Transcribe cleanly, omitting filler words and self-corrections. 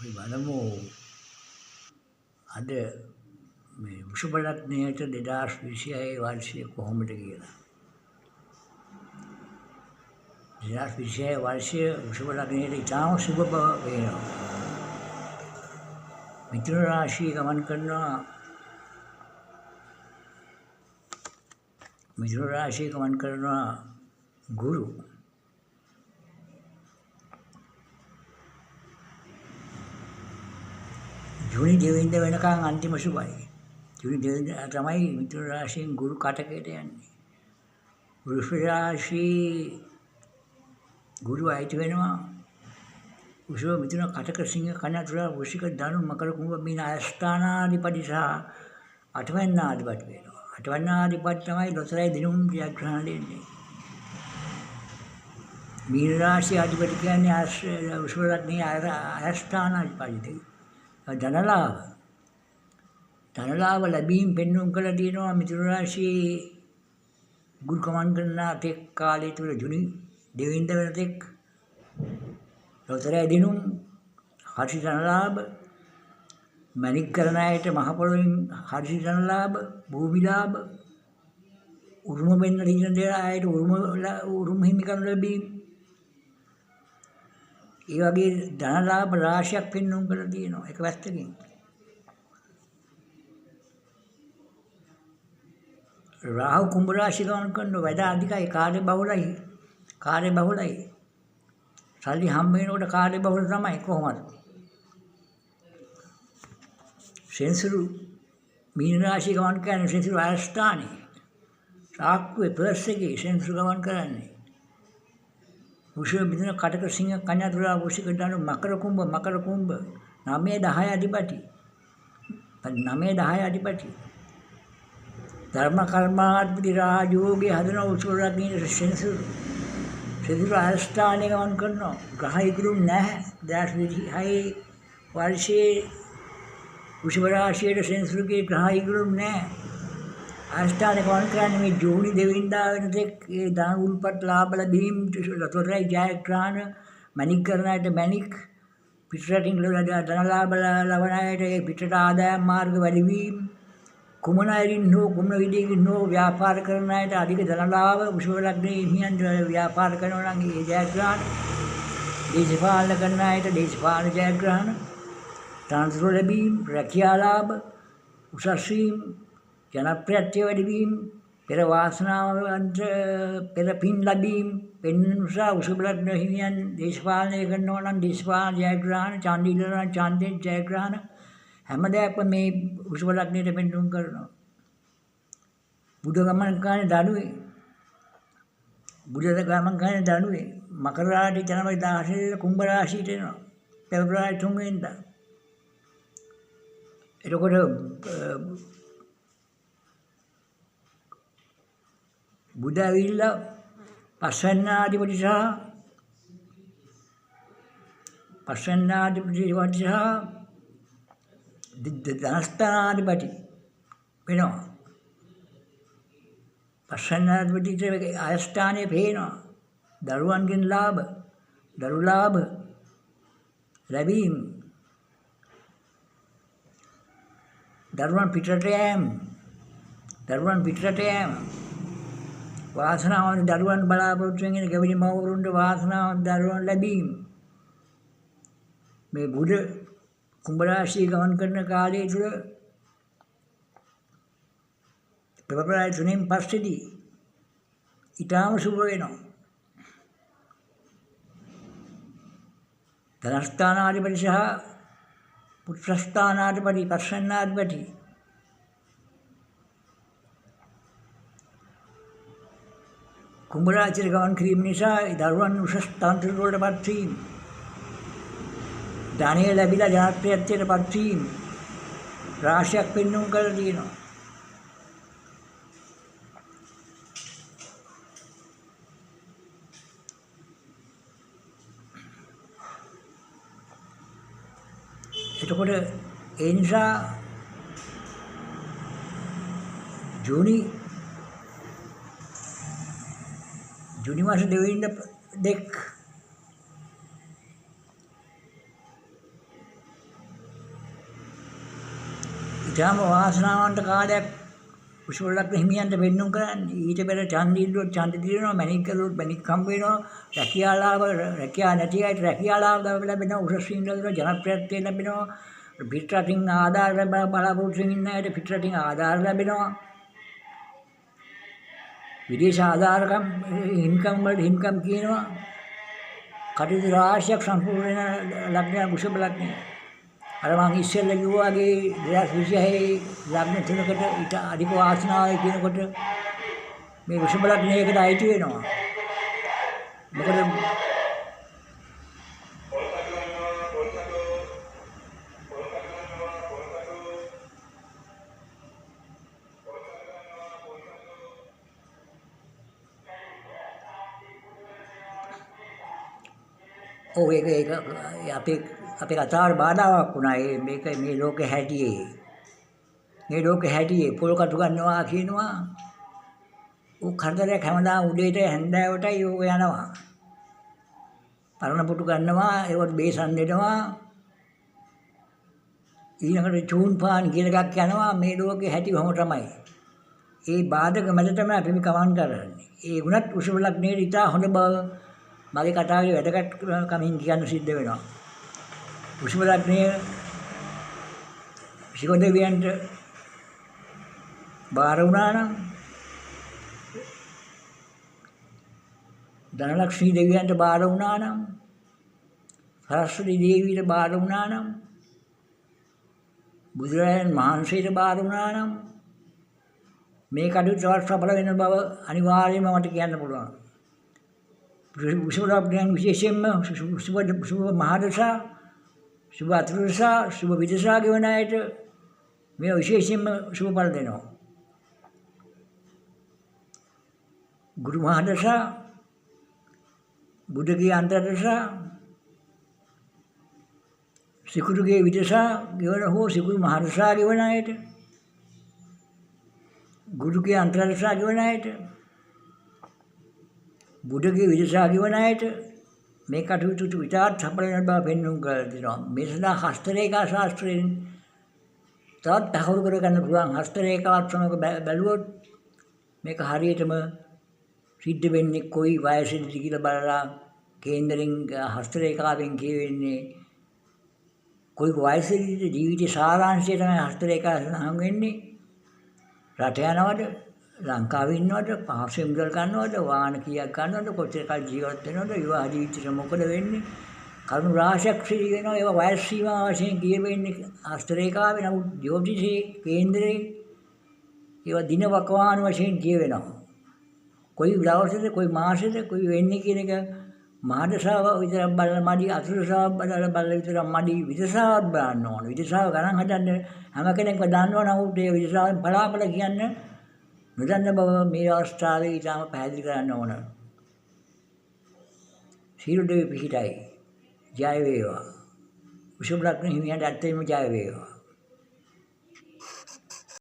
අපි බලමු අද මේ වෘෂභ ලග්නයට 2026 වර්ෂය කොහොමද කියලා. 2026 වර්ෂය වෘෂභ ලග්නයට ඉතාම සුබ බව වෙනවා. මිථුන රාශිය ගමන් කරනවා. මිථුන රාශිය ගමන් කරනවා ගුරු. ජූනි 2 වෙනිදා වෙනකන් අන්තිම සුබයි. ජූනි 2 වෙනිදා තමයි මිථුන රාශියෙන් ගුරු කටකයට යන්නේ. වෘෂභ රාශිය ගුරු අයිති වෙනවා. වෘෂභ මිථුන කටක සිංහ කන්‍යා තුලා වෘශ්චික ධනු මකර කුම්භ මීන අෂ්ටානාධිපති සහ අටවැන්නාධිපති වෙනවා. අටවැන්නාධිපති තමයි ලොතරැයි දිනුම් ජයග්‍රහණ දෙන්නේ. මීන රාශිය අධිපති කියන්නේ වෘෂභ ලග්නයේ අෂ්ටානාධිපති. ධනලාභ ලැබීම් පෙන්වුම් කළ තියෙනවා. මිථුන රාශියේ ගුරු ගමන් කරන තෙක් කාලය තුල ජුනි 2 වෙනිදා වෙන තෙක් ලොතරැයි දිනුම් හර්ෂි ධනලාභ මැණික් කරන අයට මහ පොළොවෙන් හර්ෂි ධනලාභ භූමි ලාභ උරුම වෙන්න තියෙන දේ අයට උරුම හිමිකම් ලැබීම ඒ වගේ ධනලාභ රාශියක් පෙන්වුම් කරලා තියෙනවා එක වැත්තකින්. රාහු කුම්භ රාශිය ගමන් කරන වැඩ අධිකයි කාර්ය බහුලයි. සල්ලි හම්බ වෙනකොට කාර්ය බහුල තමයි කොහොමද? සෙන්සුරු මීන රාශිය ගමන් කරන සෙන්සුරු ආස්ථානේ සාක්කුවේ පර්ස් එකේ සෙන්සුරු ගමන් කරන්නේ. වෘෂභ මිථුන කටක සිංහ කන්‍යා තුලා වෘශ්චික ධනු මකර කුම්භ 9 10 අධිපති. ධර්ම කර්මාර්ථි රාජෝගේ හදන උසුර ලග්නයේ සෙන්සුරු ආස්ථානේ ගමන් කරනවා. ග්‍රහ ඉදිරියුම් නැහැ. 2026 වර්ෂයේ වෘෂභ රාශියේ සෙන්සුරුගේ ග්‍රහ ඉදිරියුම් නැහැ. ආස්ථානේ ගමන් කරන්නේ මේ ජූනි 2 වෙනිදා වෙන තෙක් ඒ දාන උල්පත් ලාභ ලැබීම් ලොතරැයි ජයග්‍රහණ මැණික් කරන අයට මැණික් පිටරටින් ධනලාභ ලබන අයට ඒ පිටරට ආදායම් මාර්ග වැඩි වීම කුමන අයරින් හෝ කුමන විදිහකින් හෝ ව්‍යාපාර කරන අයට අධික ධනලාභ වෘෂභ ලග්නයේ හිමියන් ව්‍යාපාර කරනවා නම් ඒ ජයග්‍රහණ දේශපාලන කරන අයට දේශපාලන ජයග්‍රහණ තනතුරු ලැබීම රැකියා ලාභ උසස් වීම ජනප්‍රියත්වය වැඩි වීම පෙර වාසනාවන්ත පෙර පින් ලැබීම පෙන්වන නිසා වෘෂභ ලග්න හිමියන් දේශපාලනය කරනවා නම් දේශපාලන ජයග්‍රහණ ඡන්ද ඉල්ලනවා ඡන්දෙන් ජයග්‍රහණ හැම දෙයක්ම මේ වෘෂභ ලග්නයට පෙන්වුම් කරනවා. බුධ ගමන් කරන දඩුවේ මකර රාශිය ජනවරි 16 කුම්භ රාශියට එනවා. පෙබරවාරි 3 වෙනිදා. එතකොට බුධ ඇවිල්ලා පස්වැන්නාධිපති සහ ධනස්ථානාධිපති වෙනවා. පස්වැන්නාධිපතිට ආයස්ථානයේ පේනවා. දරුවන්ගෙන් දරු ලාභ ලැබීම දරුවන් පිටරට යෑම වාසනාවන්ත දරුවන් බලාපොරොත්තු වෙන ගැවිලි මව්වරුන්ට වාසනාවන්ත දරුවන් ලැබීම මේ බුධ කුම්භ රාශිය ගමන් කරන කාලය තුළ පෙබරවාරි 3න් පස්සේදී ඊටාම සුබ වෙනවා. ධනස්ථානාධිපති සහ පුත්‍රස්ථානාධිපති පස්වැන්නාධිපති කුම්භ රාශියට ගමන් කිරීම නිසා දරුවන් උසස් තනතුරු වලටපත් වීම ධනය ලැබිලා ජනප්‍රියත්වයටපත් වීම රාශියක් පෙන්වුම් කරලා තියෙනවා. එතකොට ඒ නිසා ජූනි මාස 2 වෙනිදා ඉතාම වාසනාවන්ත කාලයක් වෘෂභ ලග්න හිමියන්ට පෙන්නුම් කරන්නේ. ඊට පෙර ඡන්ද ඉල්ලුවොත් ඡන්ද දිනනවා, මැණික් කළොත් මැණික් හම්බ වෙනවා, රැකියාලාභ රැකියා නැති අයට රැකියාලාභ ලැබෙනවා, උසස් සිංහල ජනප්‍රියත්වය ලැබෙනවා, පිටරටින් ආධාර බලාපොරොත්තු වෙන අයට පිටරටින් ආධාර ලැබෙනවා. විදේශ ආධාරකම් ඉන්කම් වලට ඉන්කම් කියනවා. කටයුතු රාශියක් සම්පූර්ණ වෙන ලග්නයක් වෘෂභ ලග්නය. අර මං ඉස්සෙල්ලා කිව්වා වගේ 2026 ලග්න තුනකට ඊට අධික වාසනාවයි කියනකොට මේ වෘෂභ ලග්නයකට අයිති වෙනවා. මොකද ඔව් ඒක අපේ කතාවට බාධාවක් වුණා. මේක මේ ලෝකේ හැටියේ. මේ ලෝකේ හැටියේ පොල් කටු ගන්නවා කියනවා. ਉਹ කරදරයක් හැමදාම උදේට හැන්දෑවටයි ඕක යනවා. පරණ පුටු ගන්නවා, ඒවට බේසන් දෙනවා. ඊළඟට චූන් පාන් කියලා එකක් යනවා. මේ ලෝකේ හැටි වහම තමයි. ඒ බාධක මැද තමයි අපි මේ කමන් කරන්නේ. ඒ ගුණත් වෘෂභ ලග්නයේ ඉතා හොඳ බව මගේ කතාවේ වැදගත් කමින් කියන්න සිද්ධ වෙනවා. වෘෂභ ලග්නයේ ශිව දෙවියන්ට බාර වුණා නම්, ධනලක්ෂ්මී දෙවියන්ට බාර වුණා නම්, සරස්වති දේවියට බාර වුණා නම්, බුදුරජාණන් වහන්සේට බාර වුණා නම් මේ කටයුතු තවත් සඵල වෙන බව අනිවාර්යයෙන්ම මට කියන්න පුළුවන්. වෘෂභ ලග්නයන් විශේෂයෙන්ම සුභ මහදශා, සුභ අතුරුදශා, සුභ විදශා ගෙවන අයට මේ විශේෂයෙන්ම සුභ ඵල දෙනවා. ගුරු මහදශා, බුධගේ අන්තර්දශා, සිකුරුගේ විදශා ගෙවන හෝ සිකුරු මහදශා ගෙවන අයට, ගුරුගේ අන්තර්දශා ගෙවන අයට, බුධගේ විදශා ගෙවන අයට මේ කටයුතු විතාත් සඵල වෙන බව පෙන්වුම් කරලා දෙනවා. මේ සඳහා හස්ත රේඛා ශාස්ත්‍රයෙන් තවත් තහවුරු කරගන්න පුළුවන්. හස්ත රේඛාවත් සමග බැලුවොත් මේක හරියටම සිද්ධ වෙන්නේ කොයි වයසේද කියලා බලලා කේන්දරින් හස්ත රේඛාවෙන් කියවෙන්නේ කොයි වයසේද ජීවිතේ සාරාංශය තමයි හස්ත රේඛාව සඳහන් වෙන්නේ. රට යනවද, ලංකාවේ ඉන්නවද, පාර්ශ්ව මුදල් ගන්නවද, වාහන කීයක් ගන්නවද, කොච්චර කාල ජීවත් වෙනවද, විවාහ ජීවිතේට මොකද වෙන්නේ, කරුණු රාශියක් සිහි වෙනවා. ඒවා වයස් සීමා වශයෙන් කියවෙන්නේ හස්ත රේඛාවේ. නමුත් ජ්‍යොතිෂයේ කේන්දරේ ඒවා දින වකවාන වශයෙන් කියවෙනවා. කොයි දවසේද, කොයි මාසෙද, කොයි වෙන්නේ කියන එක මහදශාව විතරක් බලලා මදි, අතුරුදශාව බලලා විතරක් මදි, විදශාවත් බලන්න ඕන. විදශාව ගණන් හදන්න හැම කෙනෙක්ම දන්නවා. නමුත් ඒ විදශාවෙන් බලාපල කියන්න නොදන්න බව මේ අවස්ථාවේ ඊටම පැහැදිලි කරන්න ඕන. සියලු දේ පිහිටයි. ජය වේවා. වෘෂභ ලග්න හිමියන්ට ඇත්තෙන්ම ජය වේවා.